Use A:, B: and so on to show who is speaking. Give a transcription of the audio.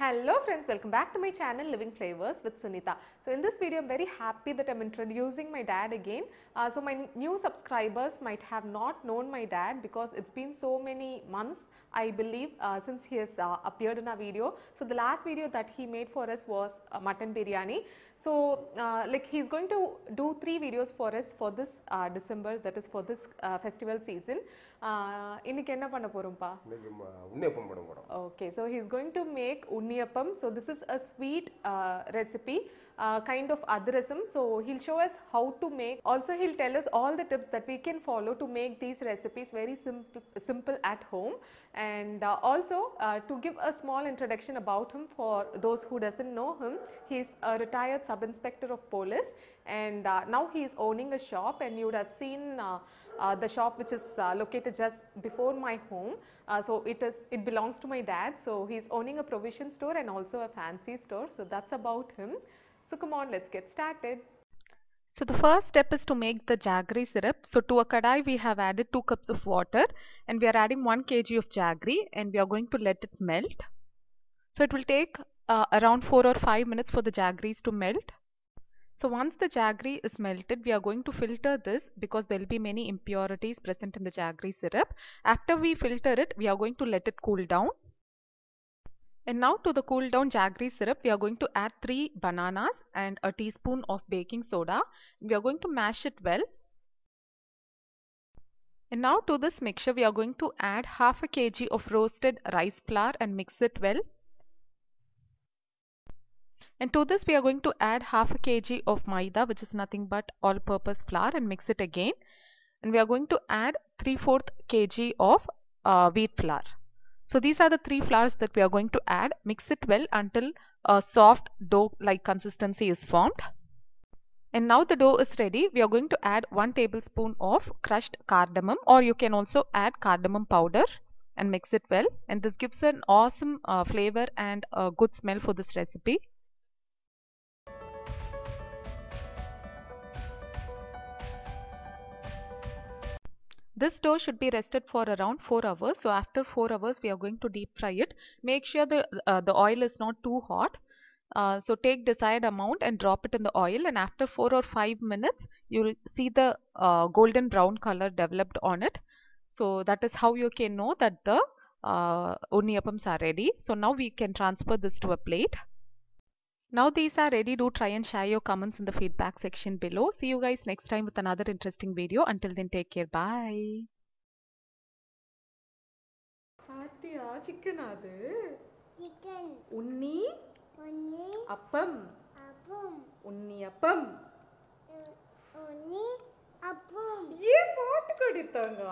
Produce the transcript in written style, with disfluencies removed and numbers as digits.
A: Hello friends, welcome back to my channel Living Flavors with Sunitha. So in this video I'm very happy that I'm introducing my dad again. So my new subscribers might have not known my dad because it's been so many months I believe since he has appeared in our video. So the last video that he made for us was mutton biryani. So like he's going to do 3 videos for us for this December, that is for this festival season. இன்னைக்கு என்ன பண்ண போறோம்ப்பா?
B: Unniyappam பண்ண போறோம்.
A: Okay, so he's going to make Unniyappam. So this is a sweet recipe, kind of adhrasam. So he'll show us how to make. Also he'll tell us all the tips that we can follow to make these recipes very simple at home. And also to give a small introduction about him for those who doesn't know him, he's a retired sub-inspector of police, and now he is owning a shop, and you would have seen the shop which is located just before my home. So it belongs to my dad. So he's owning a provision store and also a fancy store. So that's about him. So come on, let's get started.
C: So the first step is to make the jaggery syrup. So to a kadai we have added 2 cups of water, and we are adding 1 kg of jaggery, and we are going to let it melt. So it will take around 4 or 5 minutes for the jaggeries to melt. So once the jaggery is melted, we are going to filter this because there will be many impurities present in the jaggery syrup. After we filter it, we are going to let it cool down. And now to the cool down jaggery syrup, we are going to add 3 bananas and a teaspoon of baking soda. We are going to mash it well. And now to this mixture, we are going to add half a kg of roasted rice flour and mix it well. And to this we are going to add half a kg of maida, which is nothing but all-purpose flour, and mix it again. And we are going to add 3/4 kg of wheat flour. So these are the 3 flours that we are going to add. Mix it well until a soft dough-like consistency is formed. And now the dough is ready. We are going to add 1 tablespoon of crushed cardamom, or you can also add cardamom powder, and mix it well. And this gives an awesome flavor and a good smell for this recipe. This dough should be rested for around 4 hours. So after 4 hours, we are going to deep fry it. Make sure the oil is not too hot. So take desired amount and drop it in the oil. And after 4 or 5 minutes, you will see the golden brown color developed on it. So that is how you can know that the unniyappams are ready. So now we can transfer this to a plate. Now these are ready. Do try and share your comments in the feedback section below. See you guys next time with another interesting video. Until then, take care. Bye.
A: பாத்தியா chicken அது
D: Chicken.
A: உன்னி
D: Unni.
A: அப்பம்
D: Appam.
A: Unniyappam
D: Unni. Appam.
A: ஏன் போட்டு கொடுத்தாங்க